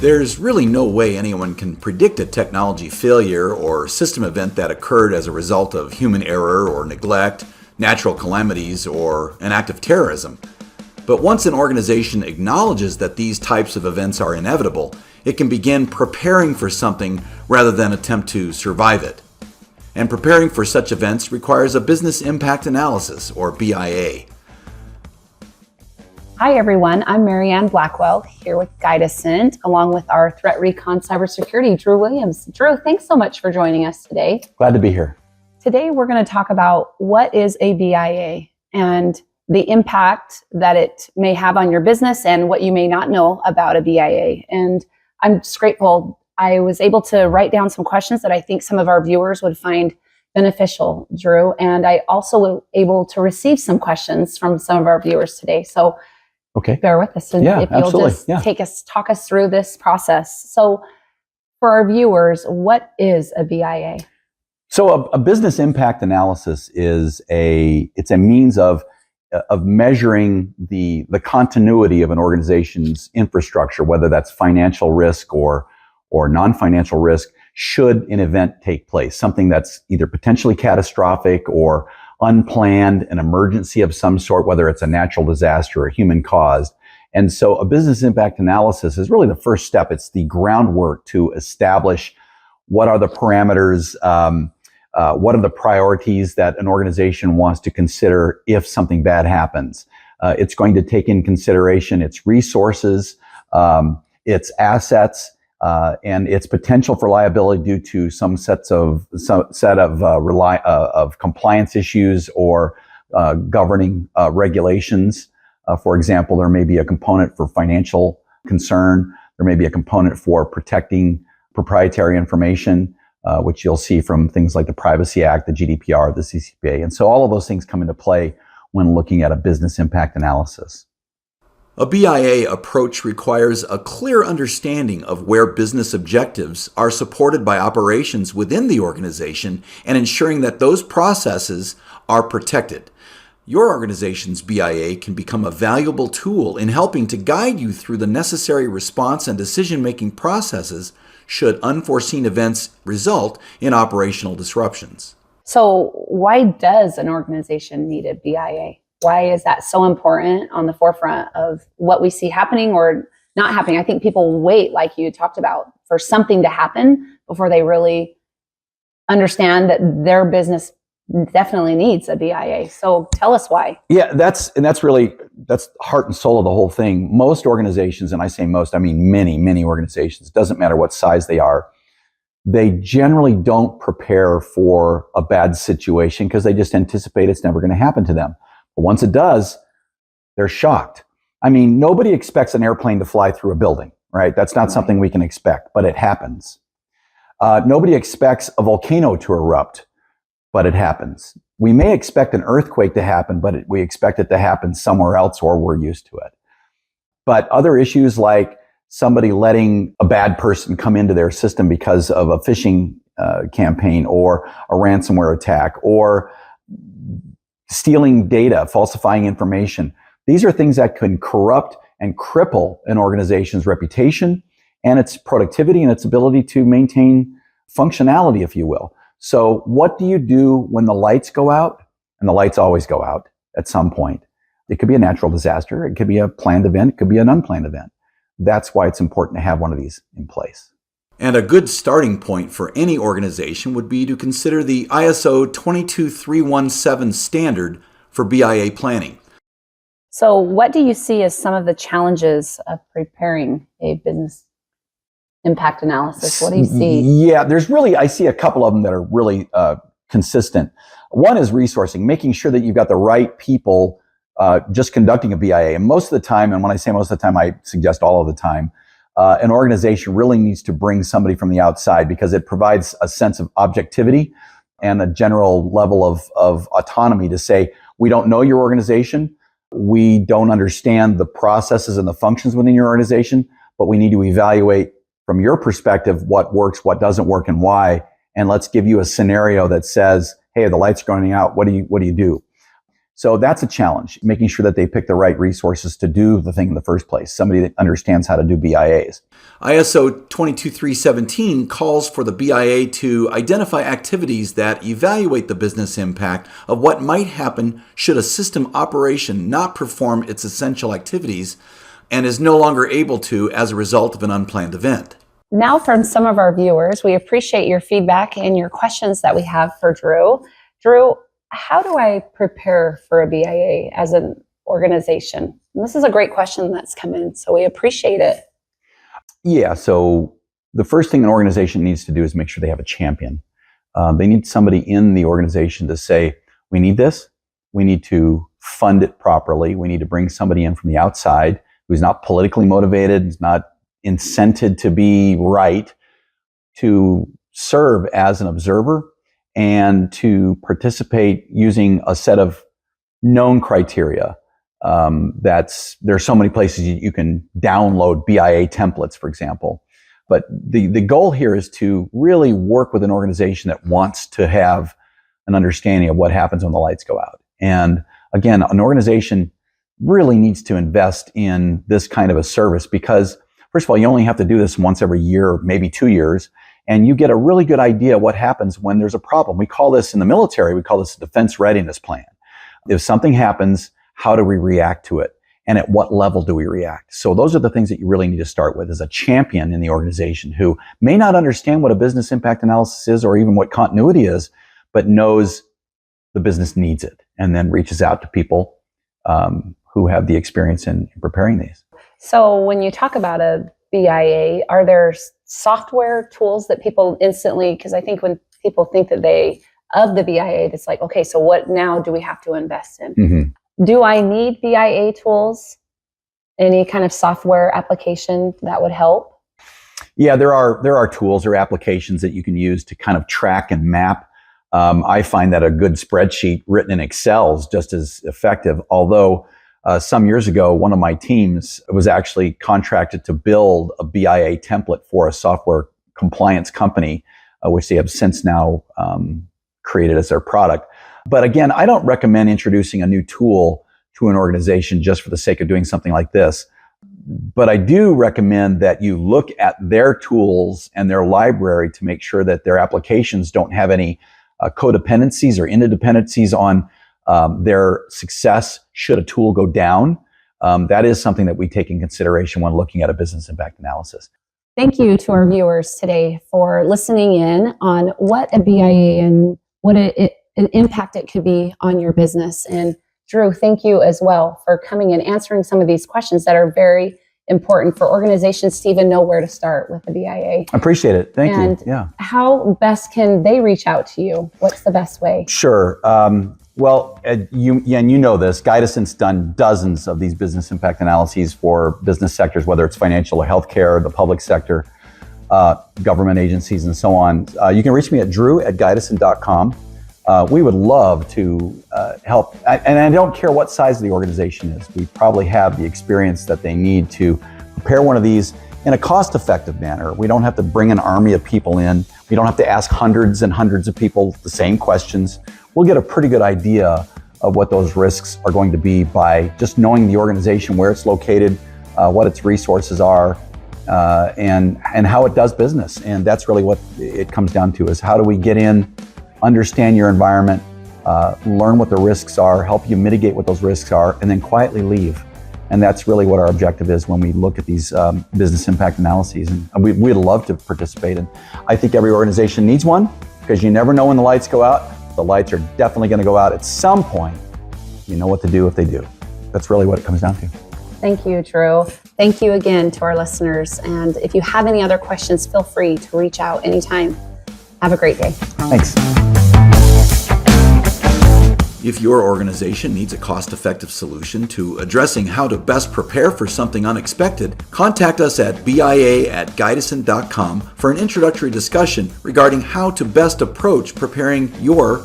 There's really no way anyone can predict a technology failure or system event that occurred as a result of human error or neglect, natural calamities, or an act of terrorism. But once an organization acknowledges that these types of events are inevitable, it can begin preparing for something rather than attempt to survive it. And preparing for such events requires a business impact analysis, or BIA. Hi everyone, I'm Marianne Blackwell here with Guidacent, along with our Threat Recon Cybersecurity, Drew Williams. Drew, thanks so much for joining us today. Glad to be here. Today we're going to talk about what is a BIA and the impact that it may have on your business and what you may not know about a BIA. And I'm just grateful I was able to write down some questions that I think some of our viewers would find beneficial, Drew. And I also was able to receive some questions from some of our viewers today. So okay, bear with us, and if you'll just talk us through this process. So for our viewers, what is a BIA? So a business impact analysis is it's a means of measuring the continuity of an organization's infrastructure, whether that's financial risk or non-financial risk, should an event take place, something that's either potentially catastrophic or unplanned, an emergency of some sort, whether it's a natural disaster or human caused. And so a business impact analysis is really the first step. It's the groundwork to establish what are the parameters, what are the priorities that an organization wants to consider if something bad happens. It's going to take in consideration its resources, its assets, and its potential for liability due to some set of compliance issues or governing regulations. For example, there may be a component for financial concern. There may be a component for protecting proprietary information, which you'll see from things like the Privacy Act, the GDPR, the CCPA. And so all of those things come into play when looking at a business impact analysis. A BIA approach requires a clear understanding of where business objectives are supported by operations within the organization and ensuring that those processes are protected. Your organization's BIA can become a valuable tool in helping to guide you through the necessary response and decision-making processes should unforeseen events result in operational disruptions. So why does an organization need a BIA? Why is that so important on the forefront of what we see happening or not happening? I think people wait, like you talked about, for something to happen before they really understand that their business definitely needs a BIA. So tell us why. Yeah, that's heart and soul of the whole thing. Most organizations, and I say most, I mean many organizations, doesn't matter what size they are, they generally don't prepare for a bad situation because they just anticipate it's never going to happen to them. But once it does, they're shocked. I mean, nobody expects an airplane to fly through a building, right? That's not something we can expect, but it happens. Nobody expects a volcano to erupt, but it happens. We may expect an earthquake to happen, but we expect it to happen somewhere else or we're used to it. But other issues like somebody letting a bad person come into their system because of a phishing campaign or a ransomware attack or stealing data, falsifying information. These are things that can corrupt and cripple an organization's reputation and its productivity and its ability to maintain functionality, if you will. So what do you do when the lights go out? And the lights always go out at some point. It could be a natural disaster. It could be a planned event. It could be an unplanned event. That's why it's important to have one of these in place. And a good starting point for any organization would be to consider the ISO 22317 standard for BIA planning. So what do you see as some of the challenges of preparing a business impact analysis? What do you see? Yeah, I see a couple of them that are really consistent. One is resourcing, making sure that you've got the right people just conducting a BIA. And most of the time, and when I say most of the time, I suggest all of the time, an organization really needs to bring somebody from the outside because it provides a sense of objectivity and a general level of autonomy to say, we don't know your organization. We don't understand the processes and the functions within your organization, but we need to evaluate from your perspective what works, what doesn't work, and why. And let's give you a scenario that says, hey, the lights are going out. What do you do? So that's a challenge, making sure that they pick the right resources to do the thing in the first place, somebody that understands how to do BIAs. ISO 22317 calls for the BIA to identify activities that evaluate the business impact of what might happen should a system operation not perform its essential activities and is no longer able to as a result of an unplanned event. Now, from some of our viewers, we appreciate your feedback and your questions that we have for Drew. Drew, how do I prepare for a BIA as an organization? And this is a great question that's come in, so we appreciate it. Yeah, so the first thing an organization needs to do is make sure they have a champion. They need somebody in the organization to say, we need this, we need to fund it properly, we need to bring somebody in from the outside who's not politically motivated, is not incented to be right, to serve as an observer and to participate using a set of known criteria. There's so many places you can download BIA templates, for example. But the goal here is to really work with an organization that wants to have an understanding of what happens when the lights go out. And again, an organization really needs to invest in this kind of a service because, first of all, you only have to do this once every year, maybe 2 years, and you get a really good idea what happens when there's a problem. We call this in the military, we call this a defense readiness plan. If something happens, how do we react to it? And at what level do we react? So those are the things that you really need to start with as a champion in the organization who may not understand what a business impact analysis is or even what continuity is, but knows the business needs it and then reaches out to people who have the experience in preparing these. So when you talk about a BIA, are there software tools that people instantly, because I think when people think that of the BIA, it's like, okay, so what now do we have to invest in? Mm-hmm. Do I need BIA tools? Any kind of software application that would help? Yeah, there are tools or applications that you can use to kind of track and map. I find that a good spreadsheet written in Excel is just as effective. Although some years ago, one of my teams was actually contracted to build a BIA template for a software compliance company, which they have since now created as their product. But again, I don't recommend introducing a new tool to an organization just for the sake of doing something like this. But I do recommend that you look at their tools and their library to make sure that their applications don't have any codependencies or interdependencies on their success should a tool go down. That is something that we take in consideration when looking at a business impact analysis. Thank you to our viewers today for listening in on what a BIA and what an impact it could be on your business. And Drew, thank you as well for coming and answering some of these questions that are very important for organizations to even know where to start with the BIA. I appreciate it. Thank you. And Yeah. how best can they reach out to you? What's the best way? Sure. Well, you know this, Guidacent's done dozens of these business impact analyses for business sectors, whether it's financial or healthcare, the public sector, government agencies, and so on. You can reach me at drew@guidacent.com. We would love to help. And I don't care what size the organization is. We probably have the experience that they need to prepare one of these in a cost-effective manner. We don't have to bring an army of people in. We don't have to ask hundreds and hundreds of people the same questions. We'll get a pretty good idea of what those risks are going to be by just knowing the organization, where it's located, what its resources are, and how it does business. And that's really what it comes down to, is how do we get in, understand your environment, learn what the risks are, help you mitigate what those risks are, and then quietly leave. And that's really what our objective is when we look at these business impact analyses. And we'd love to participate. And I think every organization needs one, because you never know when the lights go out. The lights are definitely going to go out at some point. You know what to do if they do. That's really what it comes down to. Thank you, Drew. Thank you again to our listeners. And if you have any other questions, feel free to reach out anytime. Have a great day. Thanks. If your organization needs a cost-effective solution to addressing how to best prepare for something unexpected, contact us at BIA@Guidacent.com for an introductory discussion regarding how to best approach preparing your